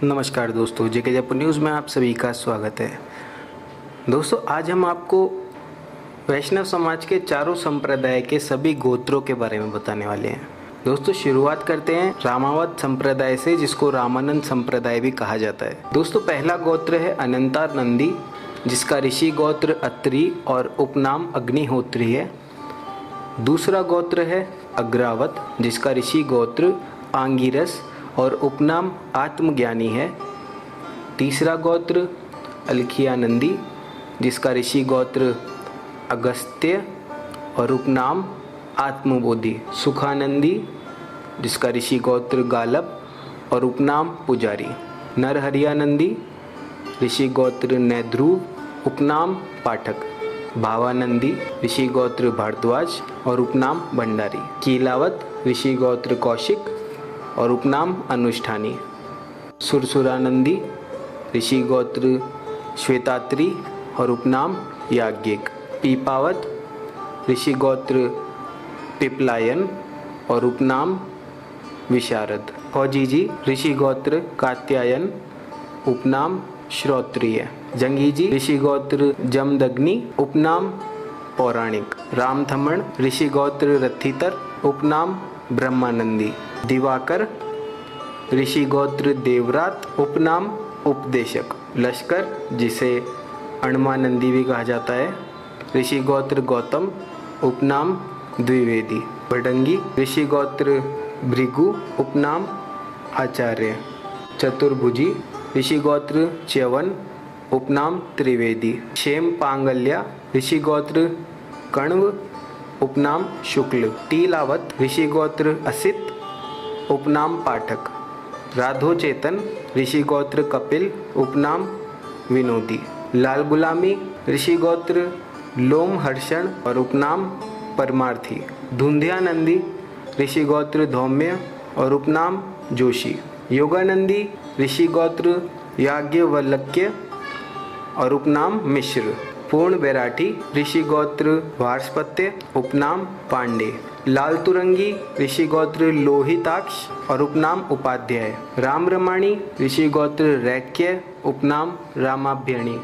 नमस्कार दोस्तों, जेके जयपुर न्यूज़ में आप सभी का स्वागत है। दोस्तों, आज हम आपको वैष्णव समाज के चारों संप्रदाय के सभी गोत्रों के बारे में बताने वाले हैं। दोस्तों, शुरुआत करते हैं रामावत संप्रदाय से, जिसको रामानंद संप्रदाय भी कहा जाता है। दोस्तों, पहला गोत्र है अनंतानंदी, जिसका ऋषि गोत्र अत्रि और उपनाम अग्निहोत्री है। दूसरा गोत्र है अग्रावत, जिसका ऋषि गोत्र आंगिरस और उपनाम आत्मज्ञानी है। तीसरा गोत्र अलखियानंदी, जिसका ऋषि गोत्र अगस्त्य और उपनाम आत्मबोधि। सुखानंदी, जिसका ऋषि गोत्र गालब और उपनाम पुजारी। नरहरियानंदी, ऋषि गोत्र नैध्रुव, उपनाम पाठक। भावानंदी, ऋषि गोत्र भारद्वाज और उपनाम भंडारी। कीलावत, ऋषि गोत्र कौशिक और उपनाम अनुष्ठानी। सुरसुरानंदी, ऋषि गोत्र श्वेतात्री और उपनाम याज्ञिक। पीपावत, ऋषि गोत्र पिपलायन और उपनाम विशारद। फौजीजी, ऋषि गोत्र कात्यायन, उपनाम श्रोत्रिय। जंगीजी, ऋषि गोत्र जमदग्नि, उपनाम पौराणिक। रामथमण, ऋषि गोत्र रथितर, उपनाम ब्रह्मानंदी। दिवाकर, ऋषि गोत्र देवरात, उपनाम उपदेशक। लश्कर, जिसे अणमानंदी भी कहा जाता है, ऋषि गोत्र गौतम, उपनाम द्विवेदी। भडंगी, ऋषि गोत्र भृगु, उपनाम आचार्य। चतुर्भुजी, ऋषि गोत्र च्यवन, उपनाम त्रिवेदी। क्षेम पांगल्या, ऋषि गोत्र कण्व, उपनाम शुक्ल। टीलावत, ऋषि गोत्र असित, उपनाम पाठक। राधोचेतन, ऋषि गोत्र कपिल, उपनाम विनोदी। लाल गुलामी, ऋषि गोत्र लोमहर्षण और उपनाम परमार्थी। धुंध्यानंदी, ऋषि गोत्र धौम्य और उपनाम जोशी। योगानंदी, ऋषि गोत्र याज्ञवल्क्य और उपनाम मिश्र। पूर्ण बैराठी, ऋषि गोत्र वार्ष्पत्य, उपनाम पांडे। लाल तुरंगी, ऋषि गोत्र लोहिताक्ष और उपनाम उपाध्याय। राम रमाणी, ऋषि गोत्र रैक्य, उपनाम रामाभ्यणी।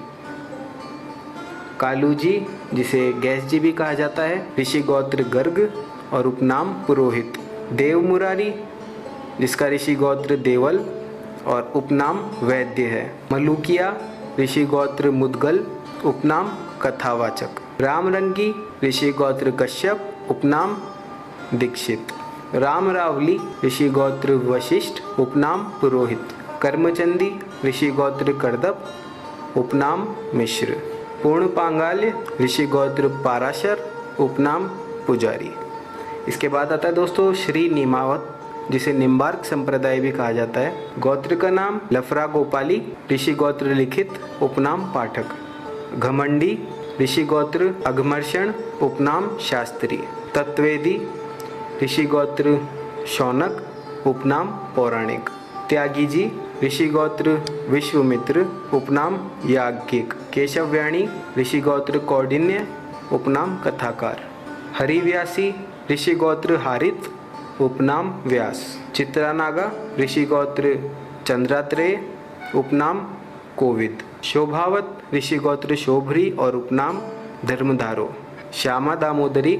कालूजी, जिसे गैस जी भी कहा जाता है, ऋषि गोत्र गर्ग और उपनाम पुरोहित। देव मुरारी, जिसका ऋषि गोत्र देवल और उपनाम वैद्य है। मलुकिया, ऋषि गोत्र मुदगल, उपनाम कथावाचक। रामरंगी, ऋषि गोत्र कश्यप, उपनाम दीक्षित। राम रावली, ऋषि गोत्र वशिष्ठ, उपनाम पुरोहित। कर्मचंदी, ऋषि गोत्र करदप, उपनाम मिश्र। पूर्ण पांगाल्य, ऋषि गोत्र पाराशर, उपनाम पुजारी। इसके बाद आता है दोस्तों श्री निमावत, जिसे निम्बार्क संप्रदाय भी कहा जाता है। गोत्र का नाम लफरा गोपाली, ऋषि गोत्र लिखित, उपनाम पाठक। घमंडी, ऋषि गोत्र अघमर्षण, उपनाम शास्त्री। तत्वेदी, ऋषि गोत्र शौनक, उपनाम पौराणिक। त्यागी जी, ऋषि गोत्र विश्वमित्र, उपनाम याज्ञिक। केशवव्याणी, ऋषि गोत्र कौंडिन्य, उपनाम कथाकार। हरिव्यासी, ऋषि गोत्र हारित, उपनाम व्यास। चित्रानागा, ऋषि गोत्र चंद्रात्रेय, उपनाम कोविद। शोभावत, ऋषि गोत्र शोभरी और उपनाम धर्मधारो। श्यामा दामोदरी,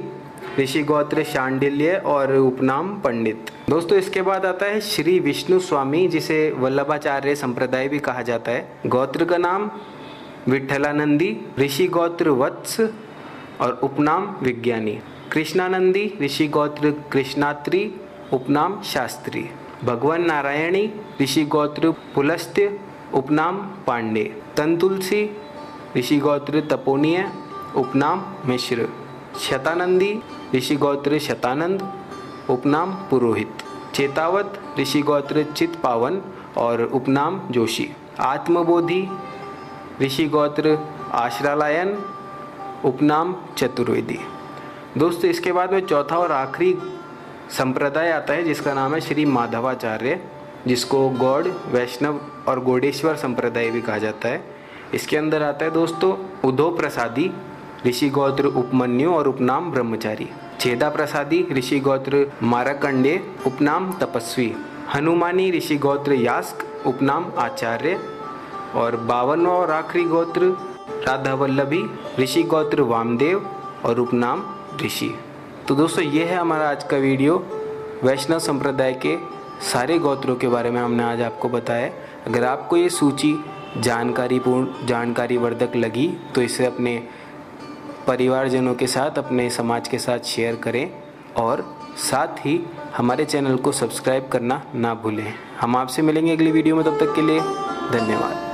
ऋषि गोत्र शांडिल्य और उपनाम पंडित। दोस्तों, इसके बाद आता है श्री विष्णु स्वामी, जिसे वल्लभाचार्य संप्रदाय भी कहा जाता है। गोत्र का नाम विठ्ठलानंदी, ऋषि गोत्र वत्स और उपनाम विज्ञानी। कृष्णानंदी, ऋषि गोत्र कृष्णात्री, उपनाम शास्त्री। भगवान नारायणी, ऋषि गोत्र पुलस्त्य, उपनाम पांडे। तंतुलसी, ऋषि गोत्र तपोनीय, उपनाम मिश्र। शतानंदी, ऋषि गोत्र शतानंद, उपनाम पुरोहित। चेतावत, ऋषि गोत्र चितपावन और उपनाम जोशी। आत्मबोधि, ऋषि गोत्र आश्रालायन, उपनाम चतुर्वेदी। दोस्तों, इसके बाद में चौथा और आखिरी संप्रदाय आता है, जिसका नाम है श्री माधवाचार्य, जिसको गौड़, वैष्णव और गौडेश्वर संप्रदाय भी कहा जाता है। इसके अंदर आता है दोस्तों उद्धव प्रसादी, ऋषि गोत्र उपमन्यु और उपनाम ब्रह्मचारी। छेदा प्रसादी, ऋषि गोत्र मारकंडे, उपनाम तपस्वी। हनुमानी, ऋषि गोत्र यास्क, उपनाम आचार्य। और 52वां और आखिरी गोत्र राधा वल्लभी, ऋषि गोत्र वामदेव और उपनाम ऋषि। तो दोस्तों ये है हमारा आज का वीडियो। वैष्णव संप्रदाय के सारे गोत्रों के बारे में हमने आज आपको बताया। अगर आपको ये सूची जानकारीवर्धक लगी तो इसे अपने परिवारजनों के साथ, अपने समाज के साथ शेयर करें और साथ ही हमारे चैनल को सब्सक्राइब करना ना भूलें। हम आपसे मिलेंगे अगली वीडियो में, तब तक के लिए धन्यवाद।